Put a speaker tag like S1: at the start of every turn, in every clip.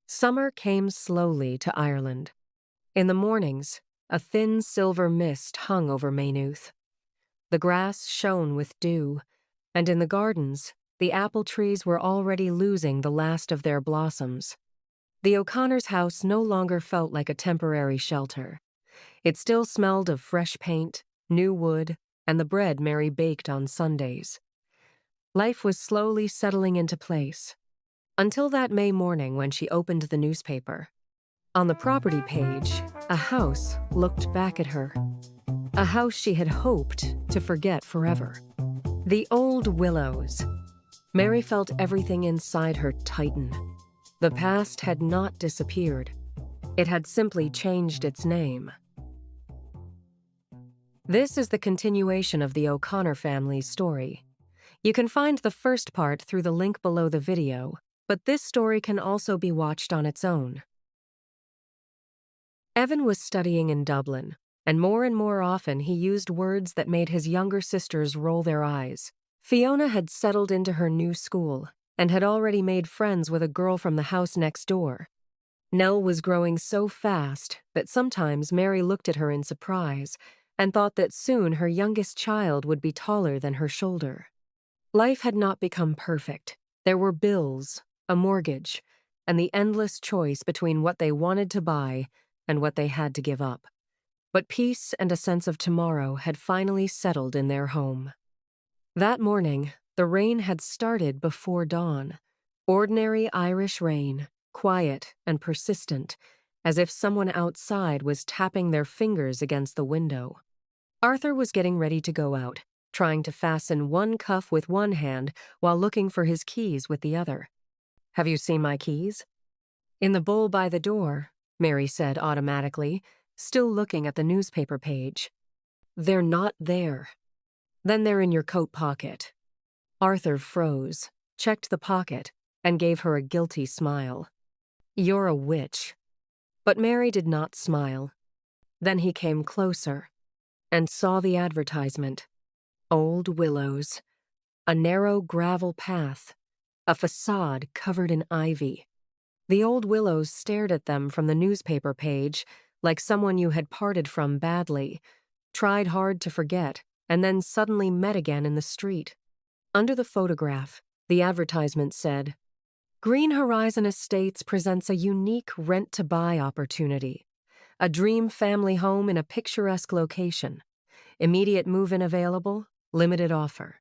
S1: Summer came slowly to Ireland. In the mornings, a thin silver mist hung over Maynooth. The grass shone with dew, and in the gardens, the apple trees were already losing the last of their blossoms. The O'Connors' house no longer felt like a temporary shelter. It still smelled of fresh paint, new wood, and the bread Mary baked on Sundays. Life was slowly settling into place, until that May morning when she opened the newspaper. On the property page, a house looked back at her. A house she had hoped to forget forever. The Old Willows. Mary felt everything inside her tighten. The past had not disappeared. It had simply changed its name. This is the continuation of the O'Connor family's story. You can find the first part through the link below the video, but this story can also be watched on its own. Evan was studying in Dublin, and more often he used words that made his younger sisters roll their eyes. Fiona had settled into her new school and had already made friends with a girl from the house next door. Nell was growing so fast that sometimes Mary looked at her in surprise and thought that soon her youngest child would be taller than her shoulder. Life had not become perfect. There were bills, a mortgage, and the endless choice between what they wanted to buy and what they had to give up. But peace and a sense of tomorrow had finally settled in their home. That morning, the rain had started before dawn. Ordinary Irish rain, quiet and persistent, as if someone outside was tapping their fingers against the window. Arthur was getting ready to go out, trying to fasten one cuff with one hand while looking for his keys with the other. "Have you seen my keys?" "In the bowl by the door," Mary said automatically, still looking at the newspaper page. "They're not there." "Then they're in your coat pocket." Arthur froze, checked the pocket, and gave her a guilty smile. "You're a witch." But Mary did not smile. Then he came closer and saw the advertisement. Old Willows. A narrow gravel path. A facade covered in ivy. The Old Willows stared at them from the newspaper page like someone you had parted from badly, tried hard to forget, and then suddenly met again in the street. Under the photograph, the advertisement said, "Green Horizon Estates presents a unique rent-to-buy opportunity. A dream family home in a picturesque location. Immediate move-in available, limited offer."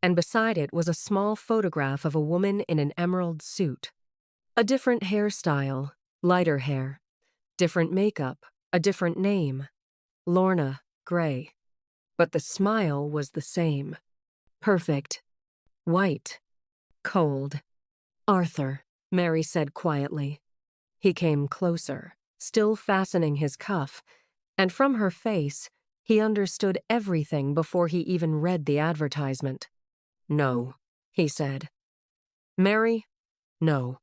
S1: And beside it was a small photograph of a woman in an emerald suit. A different hairstyle, lighter hair. Different makeup, a different name. Lorna Gray. But the smile was the same. Perfect. White. Cold. "Arthur," Mary said quietly. He came closer, still fastening his cuff, and from her face, he understood everything before he even read the advertisement. "No," he said. "Mary, no."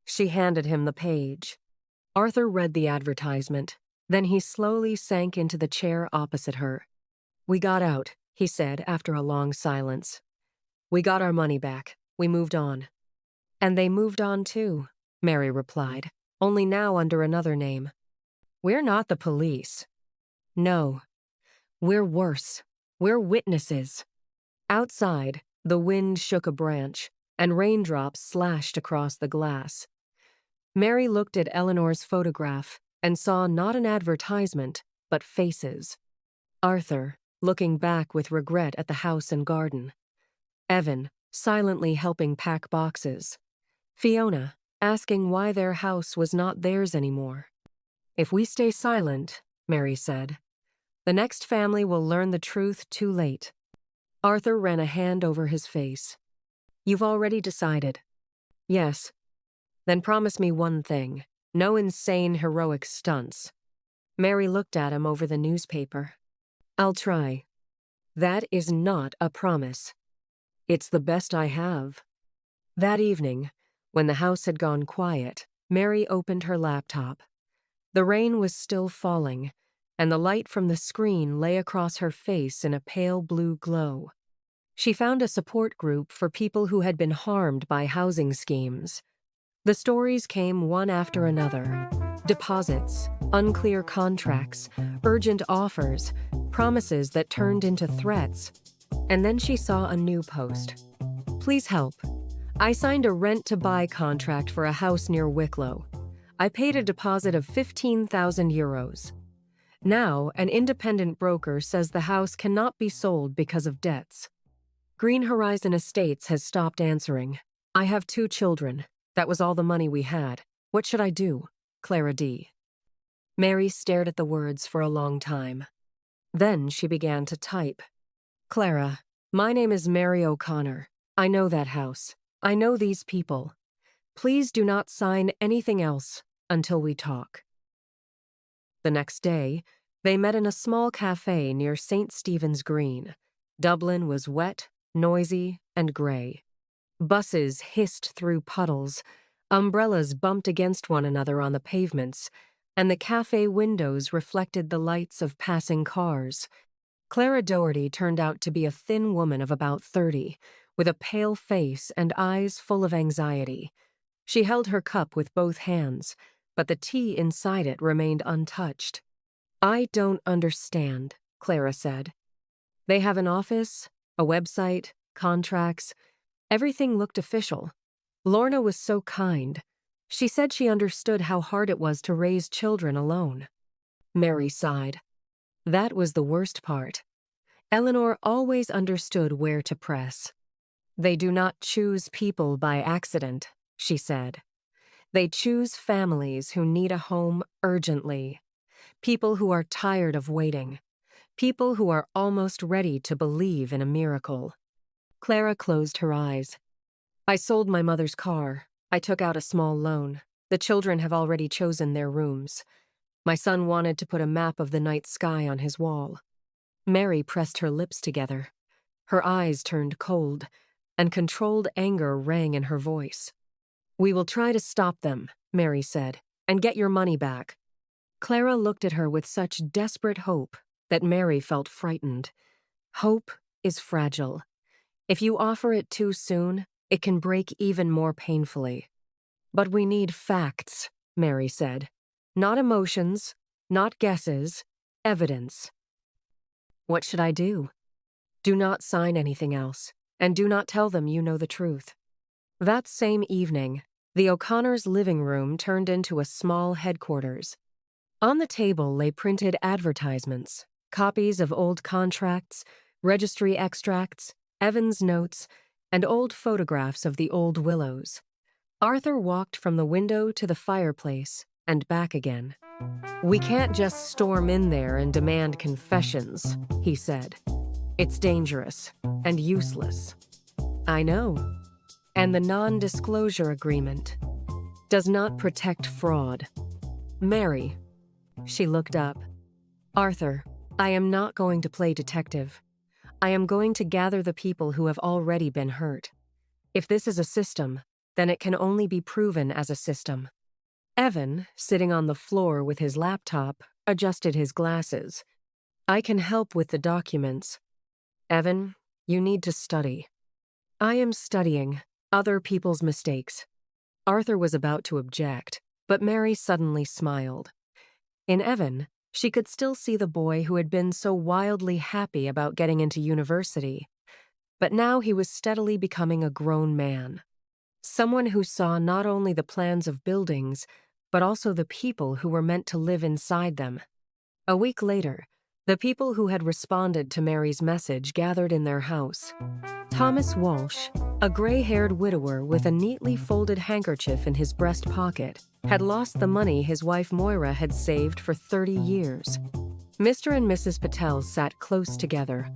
S1: She handed him the page. Arthur read the advertisement. Then he slowly sank into the chair opposite her. "We got out," he said after a long silence. "We got our money back. We moved on." "And they moved on too," Mary replied, only now under another name. "We're not the police." "No. We're worse. We're witnesses." Outside, the wind shook a branch, and raindrops slashed across the glass. Mary looked at Eleanor's photograph and saw not an advertisement, but faces. Arthur, looking back with regret at the house and garden. Evan, silently helping pack boxes. Fiona, asking why their house was not theirs anymore. "If we stay silent," Mary said, "the next family will learn the truth too late." Arthur ran a hand over his face. "You've already decided." "Yes." "Then promise me one thing. No insane, heroic stunts." Mary looked at him over the newspaper. "I'll try." "That is not a promise." "It's the best I have." That evening, when the house had gone quiet, Mary opened her laptop. The rain was still falling, and the light from the screen lay across her face in a pale blue glow. She found a support group for people who had been harmed by housing schemes. The stories came one after another. Deposits, unclear contracts, urgent offers, promises that turned into threats. And then she saw a new post. Please help. I signed a rent-to-buy contract for a house near Wicklow. I paid a deposit of 15,000 euros. Now, an independent broker says the house cannot be sold because of debts. Green Horizon Estates has stopped answering. I have 2 children. That was all the money we had. What should I do? Clara D. Mary stared at the words for a long time. Then she began to type. Clara, my name is Mary O'Connor. I know that house. I know these people. Please do not sign anything else until we talk. The next day, they met in a small cafe near St. Stephen's Green. Dublin was wet, noisy, and gray. Buses hissed through puddles, umbrellas bumped against one another on the pavements, and the cafe windows reflected the lights of passing cars. Clara Doherty turned out to be a thin woman of about 30, with a pale face and eyes full of anxiety. She held her cup with both hands, but the tea inside it remained untouched. I don't understand, Clara said. They have an office, a website, contracts. Everything looked official. Lorna was so kind. She said she understood how hard it was to raise children alone. Mary sighed. That was the worst part. Eleanor always understood where to press. They do not choose people by accident, she said. They choose families who need a home urgently. People who are tired of waiting. People who are almost ready to believe in a miracle. Clara closed her eyes. I sold my mother's car. I took out a small loan. The children have already chosen their rooms. My son wanted to put a map of the night sky on his wall. Mary pressed her lips together. Her eyes turned cold, and controlled anger rang in her voice. We will try to stop them, Mary said, and get your money back. Clara looked at her with such desperate hope that Mary felt frightened. Hope is fragile. If you offer it too soon, it can break even more painfully. But we need facts, Mary said. Not emotions, not guesses, evidence. What should I do? Do not sign anything else, and do not tell them you know the truth. That same evening, the O'Connors' living room turned into a small headquarters. On the table lay printed advertisements, copies of old contracts, registry extracts, Evans' notes, and old photographs of the old Willows. Arthur walked from the window to the fireplace and back again. We can't just storm in there and demand confessions, he said. It's dangerous and useless. I know. And the non-disclosure agreement does not protect fraud. Mary. She looked up. Arthur, I am not going to play detective. I am going to gather the people who have already been hurt. If this is a system, then it can only be proven as a system. Evan, sitting on the floor with his laptop, adjusted his glasses. I can help with the documents. Evan, you need to study. I am studying other people's mistakes. Arthur was about to object, but Mary suddenly smiled. In Evan, she could still see the boy who had been so wildly happy about getting into university. But now he was steadily becoming a grown man. Someone who saw not only the plans of buildings, but also the people who were meant to live inside them. A week later, the people who had responded to Mary's message gathered in their house. Thomas Walsh, a gray-haired widower with a neatly folded handkerchief in his breast pocket, had lost the money his wife Moira had saved for 30 years. Mr. and Mrs. Patel sat close together,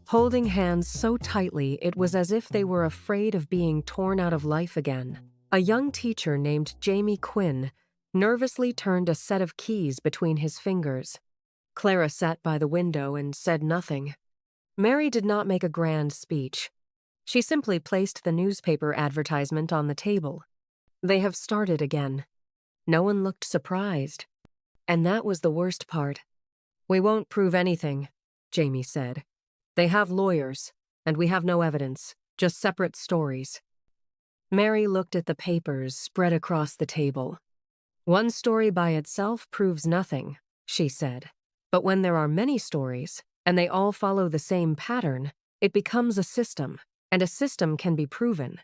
S1: holding hands so tightly it was as if they were afraid of being torn out of life again. A young teacher named Jamie Quinn nervously turned a set of keys between his fingers. Clara sat by the window and said nothing. Mary did not make a grand speech. She simply placed the newspaper advertisement on the table. They have started again. No one looked surprised. And that was the worst part. We won't prove anything, Jamie said. They have lawyers, and we have no evidence, just separate stories. Mary looked at the papers spread across the table. One story by itself proves nothing, she said. But when there are many stories, and they all follow the same pattern, it becomes a system, and a system can be proven.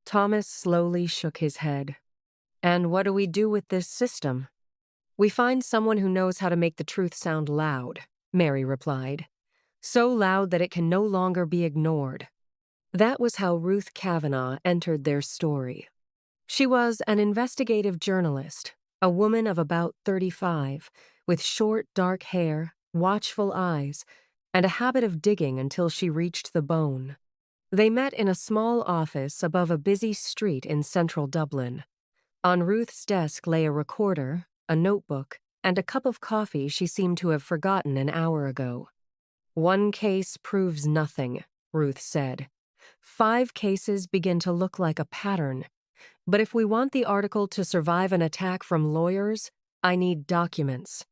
S1: Thomas slowly shook his head. And what do we do with this system? We find someone who knows how to make the truth sound loud, Mary replied. So loud that it can no longer be ignored. That was how Ruth Kavanaugh entered their story. She was an investigative journalist, a woman of about 35, with short, dark hair, watchful eyes, and a habit of digging until she reached the bone. They met in a small office above a busy street in central Dublin. On Ruth's desk lay a recorder, a notebook, and a cup of coffee she seemed to have forgotten an hour ago. One case proves nothing, Ruth said. 5 cases begin to look like a pattern. But if we want the article to survive an attack from lawyers, I need documents,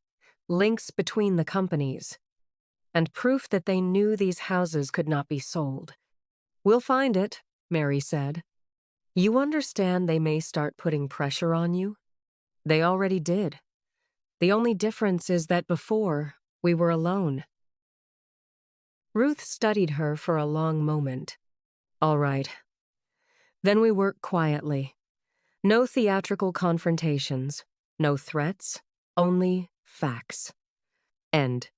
S1: links between the companies, and proof that they knew these houses could not be sold. We'll find it, Mary said. You understand they may start putting pressure on you? They already did. The only difference is that before, we were alone. Ruth studied her for a long moment. All right. Then we work quietly. No theatrical confrontations, no threats, only facts. End.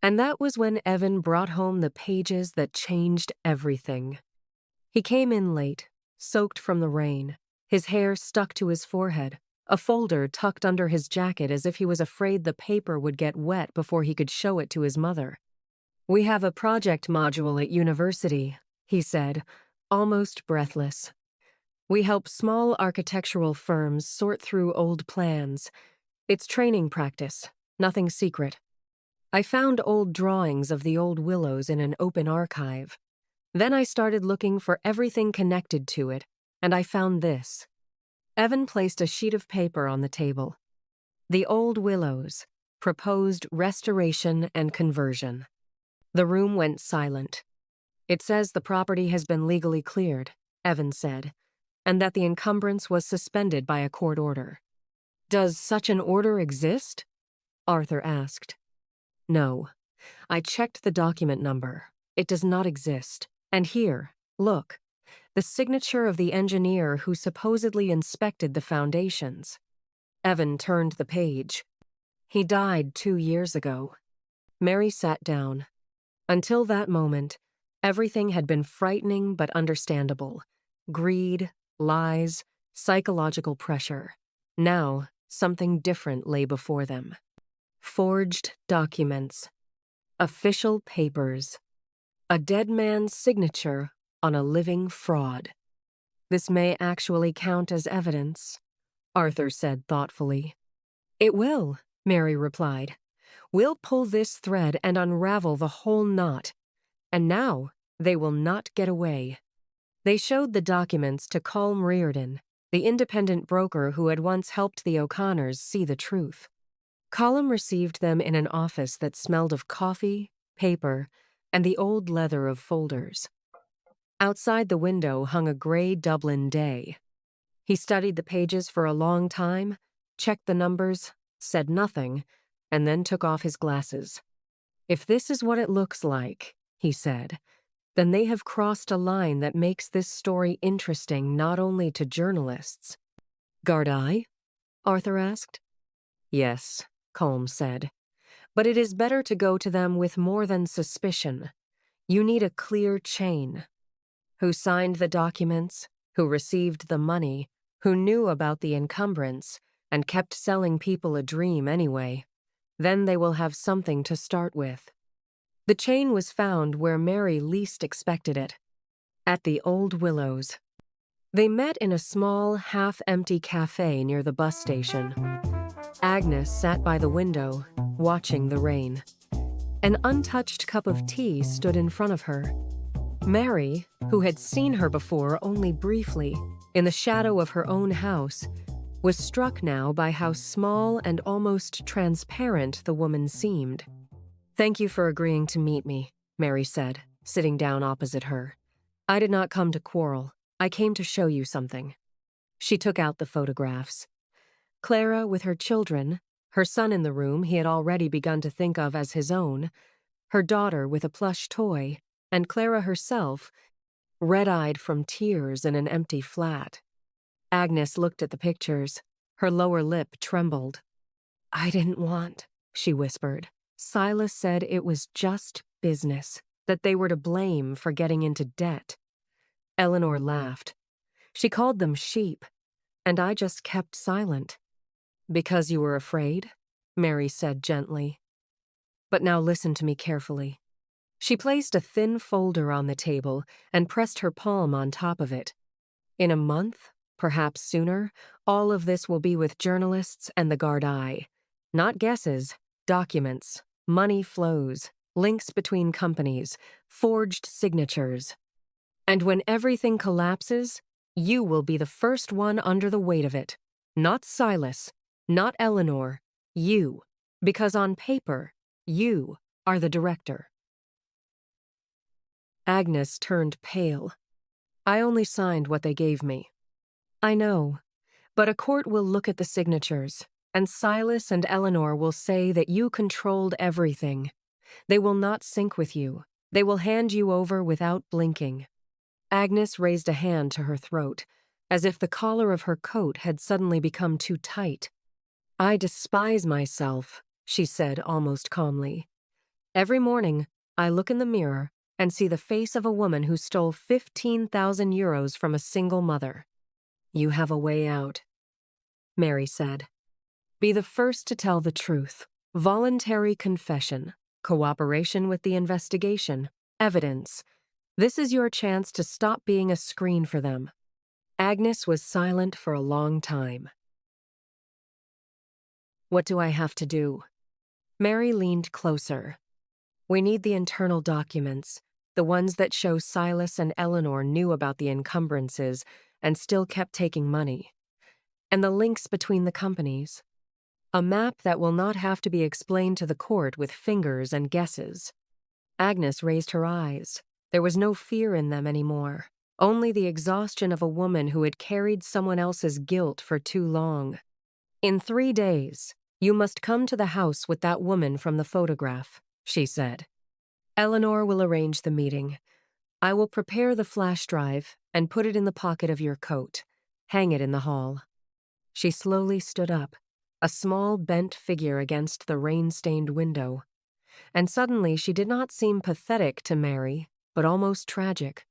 S1: And that was when Evan brought home the pages that changed everything. He came in late, soaked from the rain, his hair stuck to his forehead, a folder tucked under his jacket as if he was afraid the paper would get wet before he could show it to his mother. We have a project module at university, he said, almost breathless. We help small architectural firms sort through old plans. It's training practice, nothing secret. I found old drawings of the old willows in an open archive. Then I started looking for everything connected to it, and I found this. Evan placed a sheet of paper on the table. The Old Willows, Proposed Restoration and Conversion. The room went silent. It says the property has been legally cleared, Evan said, and that the encumbrance was suspended by a court order. Does such an order exist? Arthur asked. No. I checked the document number. It does not exist. And here, look, the signature of the engineer who supposedly inspected the foundations. Evan turned the page. He died 2 years ago. Mary sat down. Until that moment, everything had been frightening but understandable. Greed, lies, psychological pressure. Now, something different lay before them. Forged documents. Official papers. A dead man's signature on a living fraud. This may actually count as evidence, Arthur said thoughtfully. It will, Mary replied. We'll pull this thread and unravel the whole knot. And now, they will not get away. They showed the documents to Colm Reardon, the independent broker who had once helped the O'Connors see the truth. Colm received them in an office that smelled of coffee, paper, and the old leather of folders. Outside the window hung a gray Dublin day. He studied the pages for a long time, checked the numbers, said nothing, and then took off his glasses. If this is what it looks like, he said, then they have crossed a line that makes this story interesting not only to journalists. Gardaí? Arthur asked. Yes, Colm said. But it is better to go to them with more than suspicion. You need a clear chain. Who signed the documents, who received the money, who knew about the encumbrance, and kept selling people a dream anyway. Then they will have something to start with. The chain was found where Mary least expected it, at the Old Willows. They met in a small, half-empty cafe near the bus station. Agnes sat by the window, watching the rain. An untouched cup of tea stood in front of her. Mary, who had seen her before only briefly, in the shadow of her own house, was struck now by how small and almost transparent the woman seemed. Thank you for agreeing to meet me, Mary said, sitting down opposite her. I did not come to quarrel. I came to show you something." She took out the photographs. Clara with her children, her son in the room he had already begun to think of as his own, her daughter with a plush toy, and Clara herself, red-eyed from tears in an empty flat. Agnes looked at the pictures. Her lower lip trembled. "I didn't want," she whispered. "Silas said it was just business, that they were to blame for getting into debt." Eleanor laughed. "She called them sheep, and I just kept silent." "Because you were afraid?" Mary said gently. "But now listen to me carefully." She placed a thin folder on the table and pressed her palm on top of it. "In a month, perhaps sooner, all of this will be with journalists and the Gardaí. Not guesses, documents, money flows, links between companies, forged signatures. And when everything collapses, you will be the first one under the weight of it. Not Silas, not Eleanor, you. Because on paper, you are the director." Agnes turned pale. "I only signed what they gave me." "I know, but a court will look at the signatures, and Silas and Eleanor will say that you controlled everything. They will not sync with you. They will hand you over without blinking." Agnes raised a hand to her throat, as if the collar of her coat had suddenly become too tight. "I despise myself," she said almost calmly. "Every morning, I look in the mirror and see the face of a woman who stole 15,000 euros from a single mother." "You have a way out," Mary said. "Be the first to tell the truth. Voluntary confession, cooperation with the investigation, evidence. This is your chance to stop being a screen for them." Agnes was silent for a long time. "What do I have to do?" Mary leaned closer. "We need the internal documents, the ones that show Silas and Eleanor knew about the encumbrances and still kept taking money. And the links between the companies. A map that will not have to be explained to the court with fingers and guesses." Agnes raised her eyes. There was no fear in them anymore, only the exhaustion of a woman who had carried someone else's guilt for too long. "In 3 days, you must come to the house with that woman from the photograph," she said. "Eleanor will arrange the meeting. I will prepare the flash drive and put it in the pocket of your coat. Hang it in the hall." She slowly stood up, a small bent figure against the rain-stained window. And suddenly she did not seem pathetic to Mary, but almost tragic.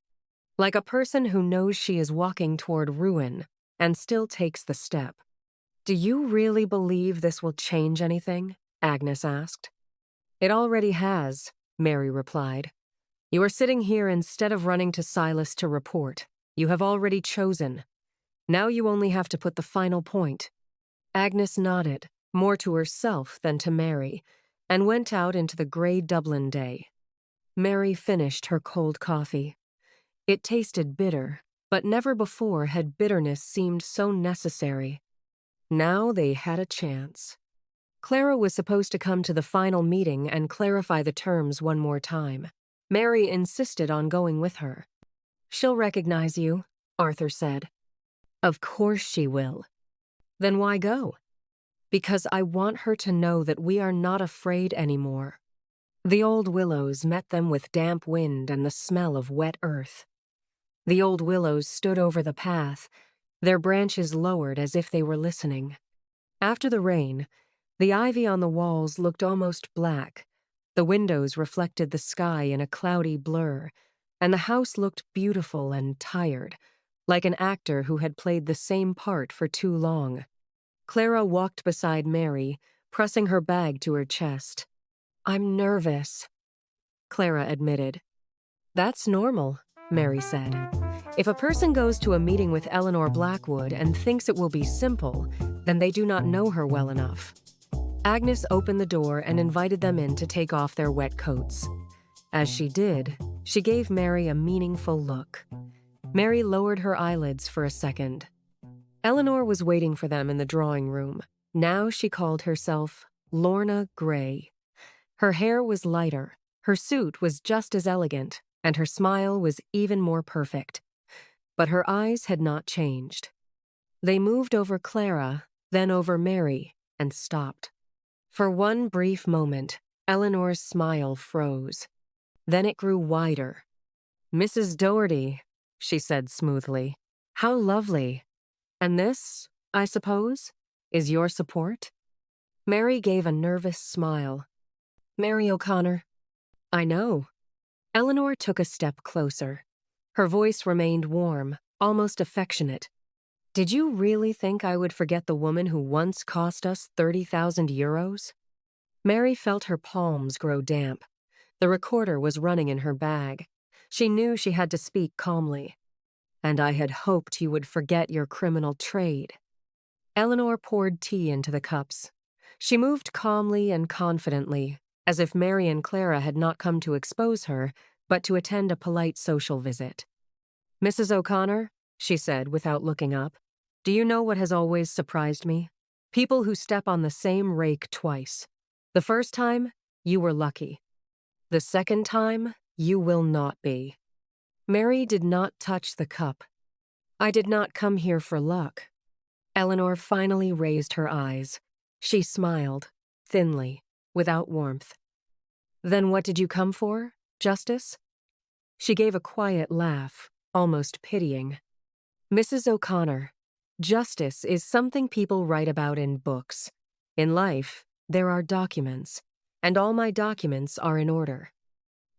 S1: Like a person who knows she is walking toward ruin and still takes the step. "Do you really believe this will change anything?" Agnes asked. "It already has," Mary replied. "You are sitting here instead of running to Silas to report. You have already chosen. Now you only have to put the final point." Agnes nodded, more to herself than to Mary, and went out into the gray Dublin day. Mary finished her cold coffee. It tasted bitter, but never before had bitterness seemed so necessary. Now they had a chance. Clara was supposed to come to the final meeting and clarify the terms one more time. Mary insisted on going with her. "She'll recognize you," Arthur said. "Of course she will." "Then why go?" "Because I want her to know that we are not afraid anymore." The old willows met them with damp wind and the smell of wet earth. The old willows stood over the path, their branches lowered as if they were listening. After the rain, the ivy on the walls looked almost black. The windows reflected the sky in a cloudy blur, and the house looked beautiful and tired, like an actor who had played the same part for too long. Clara walked beside Mary, pressing her bag to her chest. "I'm nervous," Clara admitted. "That's normal," Mary said. "If a person goes to a meeting with Eleanor Blackwood and thinks it will be simple, then they do not know her well enough." Agnes opened the door and invited them in to take off their wet coats. As she did, she gave Mary a meaningful look. Mary lowered her eyelids for a second. Eleanor was waiting for them in the drawing room. Now she called herself Lorna Gray. Her hair was lighter, her suit was just as elegant, and her smile was even more perfect. But her eyes had not changed. They moved over Clara, then over Mary, and stopped. For one brief moment, Eleanor's smile froze. Then it grew wider. "Mrs. Doherty," she said smoothly. "How lovely. And this, I suppose, is your support?" Mary gave a nervous smile. "Mary O'Connor." "I know." Eleanor took a step closer. Her voice remained warm, almost affectionate. "Did you really think I would forget the woman who once cost us 30,000 euros? Mary felt her palms grow damp. The recorder was running in her bag. She knew she had to speak calmly. "And I had hoped you would forget your criminal trade." Eleanor poured tea into the cups. She moved calmly and confidently, as if Mary and Clara had not come to expose her, but to attend a polite social visit. "Mrs. O'Connor," she said without looking up, "do you know what has always surprised me? People who step on the same rake twice. The first time, you were lucky. The second time, you will not be." Mary did not touch the cup. "I did not come here for luck." Eleanor finally raised her eyes. She smiled, thinly, without warmth. "Then what did you come for? Justice?" She gave a quiet laugh, almost pitying. "Mrs. O'Connor, justice is something people write about in books. In life, there are documents, and all my documents are in order."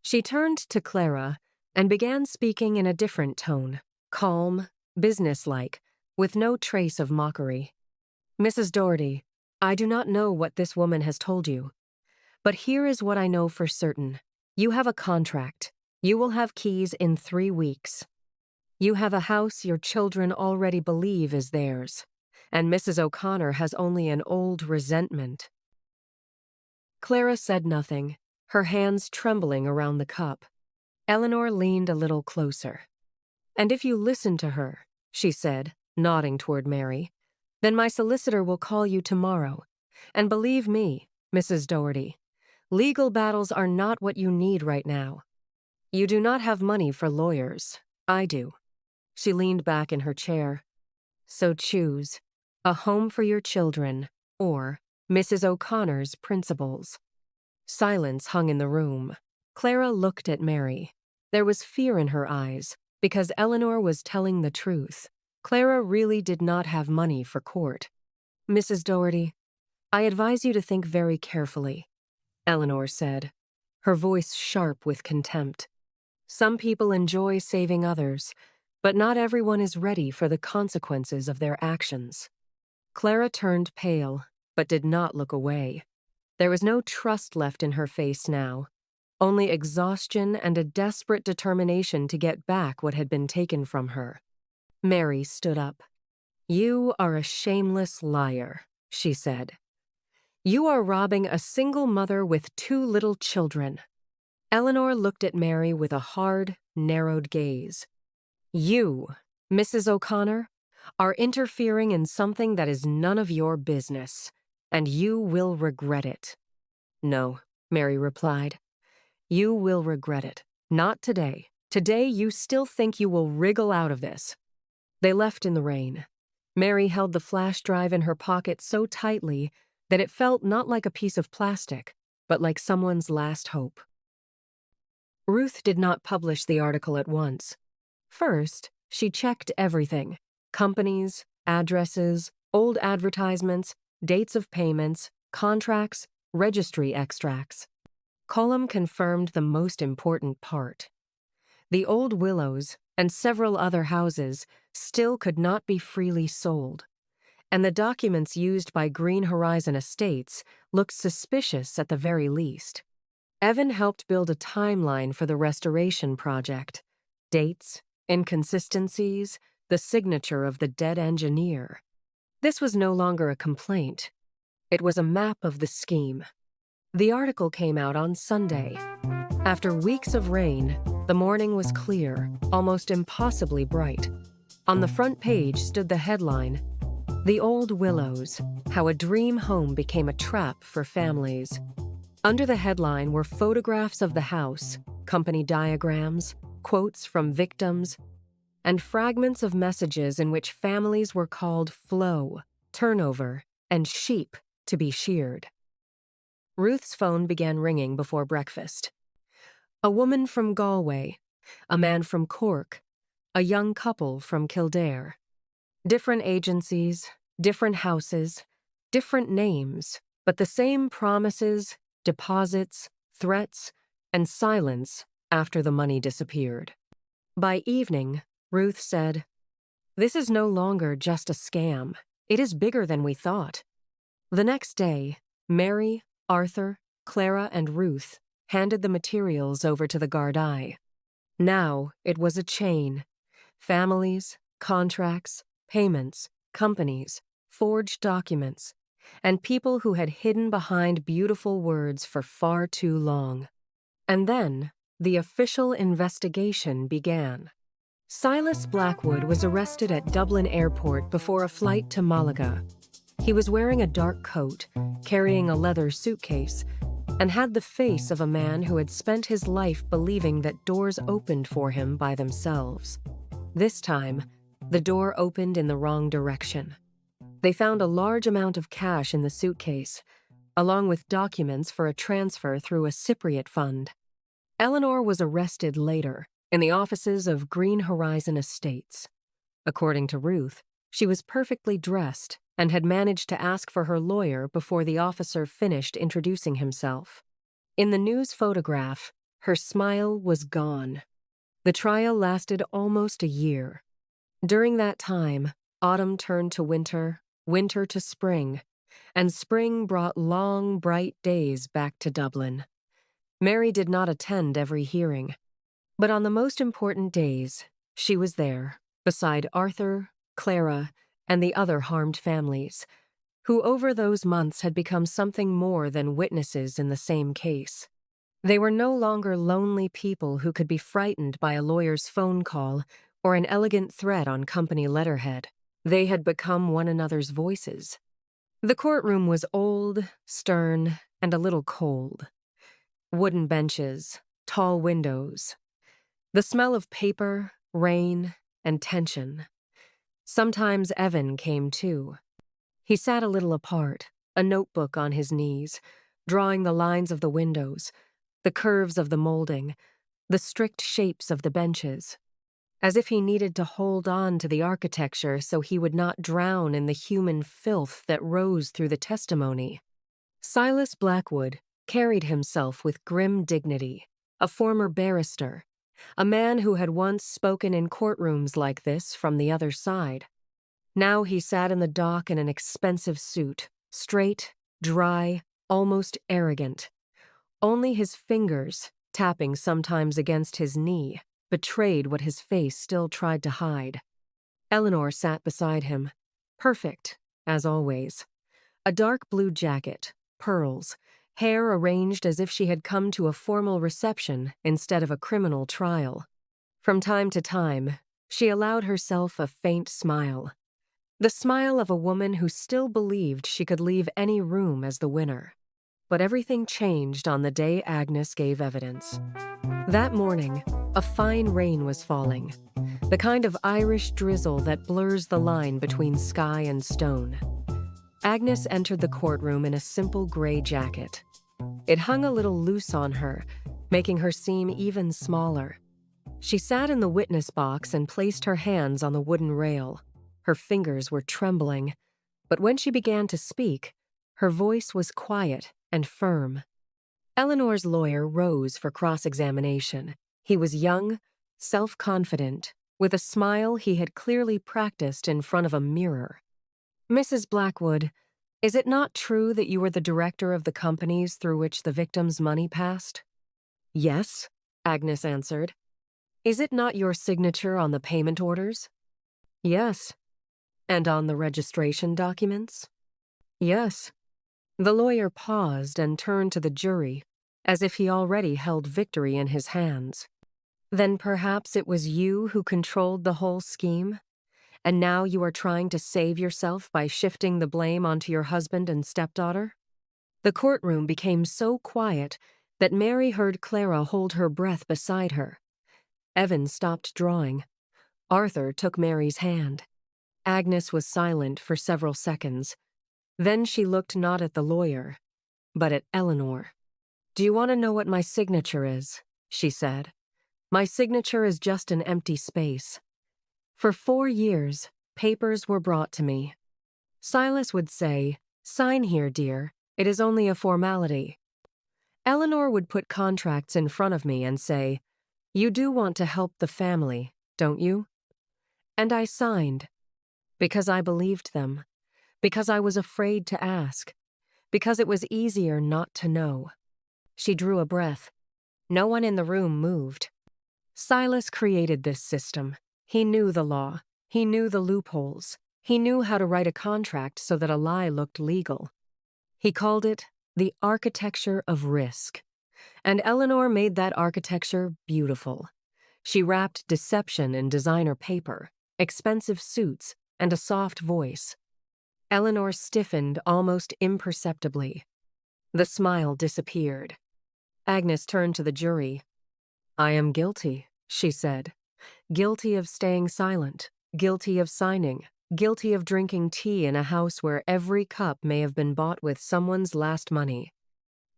S1: She turned to Clara and began speaking in a different tone, calm, businesslike, with no trace of mockery. "Mrs. Doherty, I do not know what this woman has told you, but here is what I know for certain. You have a contract. You will have keys in 3 weeks. You have a house your children already believe is theirs, and Mrs. O'Connor has only an old resentment." Clara said nothing, her hands trembling around the cup. Eleanor leaned a little closer. "And if you listen to her," she said, nodding toward Mary, "then my solicitor will call you tomorrow. And believe me, Mrs. Doherty, legal battles are not what you need right now. You do not have money for lawyers. I do." She leaned back in her chair. "So choose a home for your children or Mrs. O'Connor's principles." Silence hung in the room. Clara looked at Mary. There was fear in her eyes, because Eleanor was telling the truth. Clara really did not have money for court. "Mrs. Doherty, I advise you to think very carefully," Eleanor said, her voice sharp with contempt. "Some people enjoy saving others, but not everyone is ready for the consequences of their actions." Clara turned pale, but did not look away. There was no trust left in her face now, only exhaustion and a desperate determination to get back what had been taken from her. Mary stood up. "You are a shameless liar," she said. "You are robbing a single mother with 2 little children." Eleanor looked at Mary with a hard, narrowed gaze. "You, Mrs. O'Connor, are interfering in something that is none of your business, and you will regret it." "No," Mary replied. "You will regret it. Not today. Today you still think you will wriggle out of this." They left in the rain. Mary held the flash drive in her pocket so tightly that it felt not like a piece of plastic, but like someone's last hope. Ruth did not publish the article at once. First, she checked everything: companies, addresses, old advertisements, dates of payments, contracts, registry extracts. Column confirmed the most important part. The old Willows and several other houses still could not be freely sold, and the documents used by Green Horizon Estates looked suspicious at the very least. Evan helped build a timeline for the restoration project: dates, inconsistencies, the signature of the dead engineer. This was no longer a complaint. It was a map of the scheme. The article came out on Sunday. After weeks of rain, the morning was clear, almost impossibly bright. On the front page stood the headline, "The Old Willows: How a Dream Home Became a Trap for Families." Under the headline were photographs of the house, company diagrams, quotes from victims, and fragments of messages in which families were called flow, turnover, and sheep to be sheared. Ruth's phone began ringing before breakfast. A woman from Galway, a man from Cork, a young couple from Kildare. Different agencies, different houses, different names, but the same promises, deposits, threats, and silence after the money disappeared. By evening, Ruth said, "This is no longer just a scam. It is bigger than we thought." The next day, Mary, Arthur, Clara, and Ruth handed the materials over to the Gardaí. Now it was a chain. Families, contracts, payments, companies, forged documents, and people who had hidden behind beautiful words for far too long. And then, the official investigation began. Silas Blackwood was arrested at Dublin Airport before a flight to Malaga. He was wearing a dark coat, carrying a leather suitcase, and had the face of a man who had spent his life believing that doors opened for him by themselves. This time, the door opened in the wrong direction. They found a large amount of cash in the suitcase, along with documents for a transfer through a Cypriot fund. Eleanor was arrested later in the offices of Green Horizon Estates. According to Ruth, she was perfectly dressed and had managed to ask for her lawyer before the officer finished introducing himself. In the news photograph, her smile was gone. The trial lasted almost a year. During that time, autumn turned to winter, winter to spring, and spring brought long, bright days back to Dublin. Mary did not attend every hearing, but on the most important days, she was there, beside Arthur, Clara, and the other harmed families, who over those months had become something more than witnesses in the same case. They were no longer lonely people who could be frightened by a lawyer's phone call or an elegant threat on company letterhead. They had become one another's voices. The courtroom was old, stern, and a little cold. Wooden benches, tall windows. The smell of paper, rain, and tension. Sometimes Evan came too. He sat a little apart, a notebook on his knees, drawing the lines of the windows, the curves of the molding, the strict shapes of the benches, as if he needed to hold on to the architecture so he would not drown in the human filth that rose through the testimony. Silas Blackwood carried himself with grim dignity, a former barrister, a man who had once spoken in courtrooms like this from the other side. Now he sat in the dock in an expensive suit, straight, dry, almost arrogant. Only his fingers, tapping sometimes against his knee, betrayed what his face still tried to hide. Eleanor sat beside him, perfect, as always. A dark blue jacket, pearls, hair arranged as if she had come to a formal reception instead of a criminal trial. From time to time, she allowed herself a faint smile. The smile of a woman who still believed she could leave any room as the winner. But everything changed on the day Agnes gave evidence. That morning, a fine rain was falling, the kind of Irish drizzle that blurs the line between sky and stone. Agnes entered the courtroom in a simple gray jacket. It hung a little loose on her, making her seem even smaller. She sat in the witness box and placed her hands on the wooden rail. Her fingers were trembling, but when she began to speak, her voice was quiet and firm. Eleanor's lawyer rose for cross-examination. He was young, self-confident, with a smile he had clearly practiced in front of a mirror. "Mrs. Blackwood, is it not true that you were the director of the companies through which the victim's money passed?" "Yes," Agnes answered. "Is it not your signature on the payment orders?" "Yes." "And on the registration documents?" "Yes." The lawyer paused and turned to the jury, as if he already held victory in his hands. "Then perhaps it was you who controlled the whole scheme? And now you are trying to save yourself by shifting the blame onto your husband and stepdaughter?" The courtroom became so quiet that Mary heard Clara hold her breath beside her. Evan stopped drawing. Arthur took Mary's hand. Agnes was silent for several seconds. Then she looked not at the lawyer, but at Eleanor. "Do you want to know what my signature is?" she said. "My signature is just an empty space. For 4 years, papers were brought to me. Silas would say, 'Sign here, dear. It is only a formality.' Eleanor would put contracts in front of me and say, 'You do want to help the family, don't you?' And I signed, because I believed them, because I was afraid to ask, because it was easier not to know." She drew a breath. No one in the room moved. Silas created this system. He knew the law. He knew the loopholes. He knew how to write a contract so that a lie looked legal. He called it the architecture of risk. And Eleanor made that architecture beautiful. She wrapped deception in designer paper, expensive suits, and a soft voice. Eleanor stiffened almost imperceptibly. The smile disappeared. Agnes turned to the jury. "I am guilty," she said. "Guilty of staying silent, guilty of signing, guilty of drinking tea in a house where every cup may have been bought with someone's last money.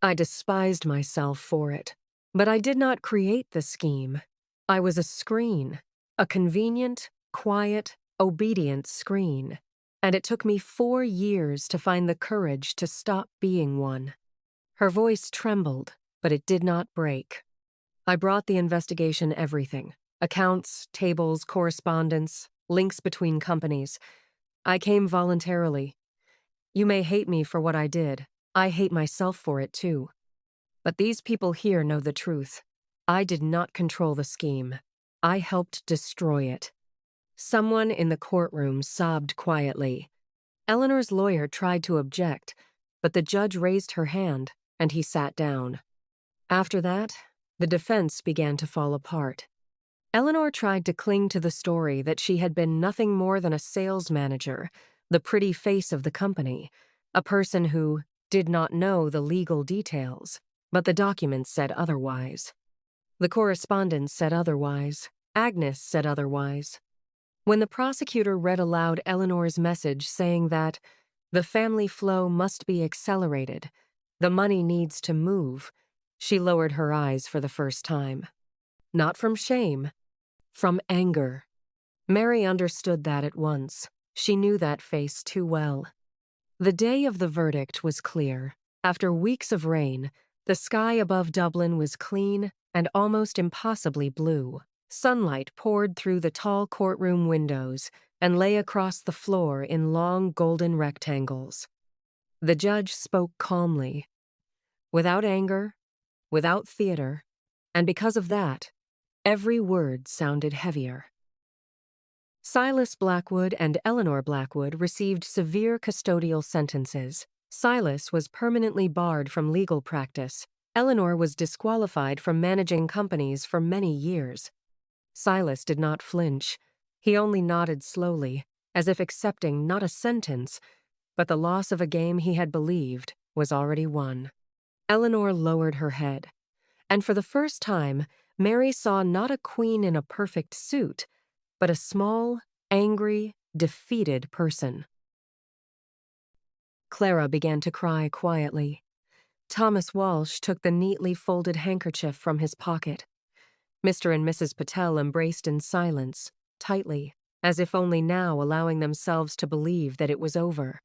S1: I despised myself for it, but I did not create the scheme. I was a screen, a convenient, quiet, obedient screen, and it took me 4 years to find the courage to stop being one." Her voice trembled, but it did not break. "I brought the investigation everything. Accounts, tables, correspondence, links between companies. I came voluntarily. You may hate me for what I did. I hate myself for it too. But these people here know the truth. I did not control the scheme. I helped destroy it." Someone in the courtroom sobbed quietly. Eleanor's lawyer tried to object, but the judge raised her hand, and he sat down. After that, the defense began to fall apart. Eleanor tried to cling to the story that she had been nothing more than a sales manager, the pretty face of the company, a person who did not know the legal details, but the documents said otherwise. The correspondence said otherwise. Agnes said otherwise. When the prosecutor read aloud Eleanor's message saying that the family flow must be accelerated, the money needs to move, she lowered her eyes for the first time. Not from shame, from anger. Mary understood that at once. She knew that face too well. The day of the verdict was clear. After weeks of rain, the sky above Dublin was clean and almost impossibly blue. Sunlight poured through the tall courtroom windows and lay across the floor in long golden rectangles. The judge spoke calmly, without anger, without theater, and because of that, every word sounded heavier. Silas Blackwood and Eleanor Blackwood received severe custodial sentences. Silas was permanently barred from legal practice. Eleanor was disqualified from managing companies for many years. Silas did not flinch. He only nodded slowly, as if accepting not a sentence, but the loss of a game he had believed was already won. Eleanor lowered her head, and for the first time, Mary saw not a queen in a perfect suit, but a small, angry, defeated person. Clara began to cry quietly. Thomas Walsh took the neatly folded handkerchief from his pocket. Mr. and Mrs. Patel embraced in silence, tightly, as if only now allowing themselves to believe that it was over.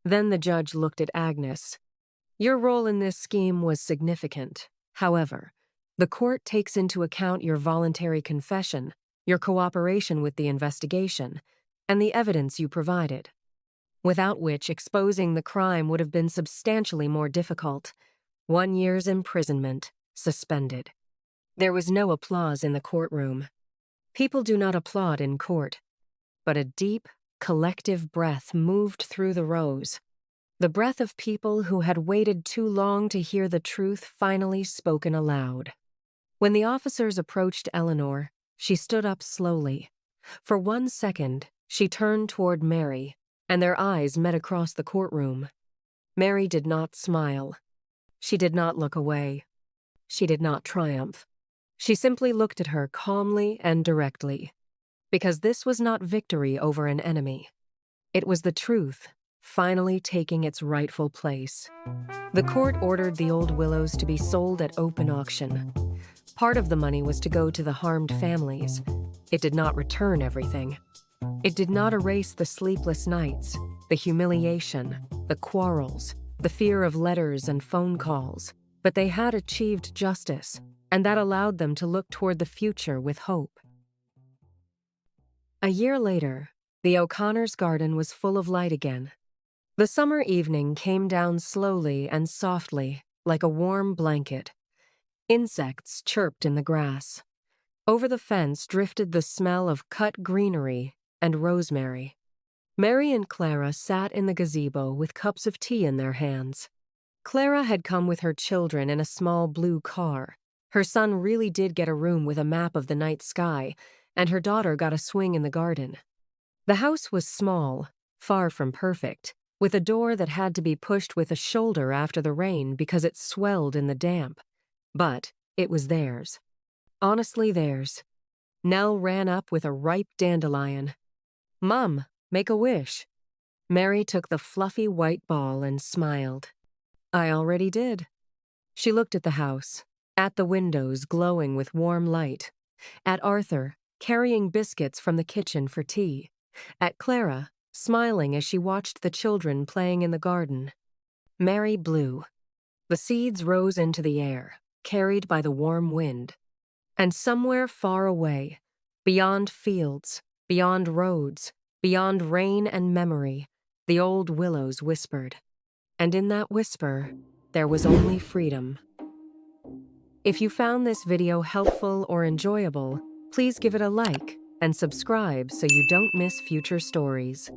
S1: Then the judge looked at Agnes. "Your role in this scheme was significant. However, the court takes into account your voluntary confession, your cooperation with the investigation, and the evidence you provided, without which exposing the crime would have been substantially more difficult. 1 year's imprisonment, suspended." There was no applause in the courtroom. People do not applaud in court, but a deep, collective breath moved through the rows. The breath of people who had waited too long to hear the truth finally spoken aloud. When the officers approached Eleanor, she stood up slowly. For 1 second, she turned toward Mary, and their eyes met across the courtroom. Mary did not smile. She did not look away. She did not triumph. She simply looked at her calmly and directly. because this was not victory over an enemy. It was the truth, finally taking its rightful place. The court ordered the old willows to be sold at open auction. Part of the money was to go to the harmed families. It did not return everything. It did not erase the sleepless nights, the humiliation, the quarrels, the fear of letters and phone calls, but they had achieved justice, and that allowed them to look toward the future with hope. A year later, the O'Connors' garden was full of light again. The summer evening came down slowly and softly, like a warm blanket. Insects chirped in the grass. Over the fence drifted the smell of cut greenery and rosemary. Mary and Clara sat in the gazebo with cups of tea in their hands. Clara had come with her children in a small blue car. Her son really did get a room with a map of the night sky, and her daughter got a swing in the garden. The house was small, far from perfect, with a door that had to be pushed with a shoulder after the rain because it swelled in the damp. But it was theirs. Honestly theirs. Nell ran up with a ripe dandelion. "Mum, make a wish." Mary took the fluffy white ball and smiled. "I already did." She looked at the house, at the windows glowing with warm light, at Arthur, carrying biscuits from the kitchen for tea, at Clara, smiling as she watched the children playing in the garden. Mary blew. The seeds rose into the air, carried by the warm wind. And somewhere far away, beyond fields, beyond roads, beyond rain and memory, the old willows whispered. And in that whisper, there was only freedom. If you found this video helpful or enjoyable, please give it a like and subscribe so you don't miss future stories.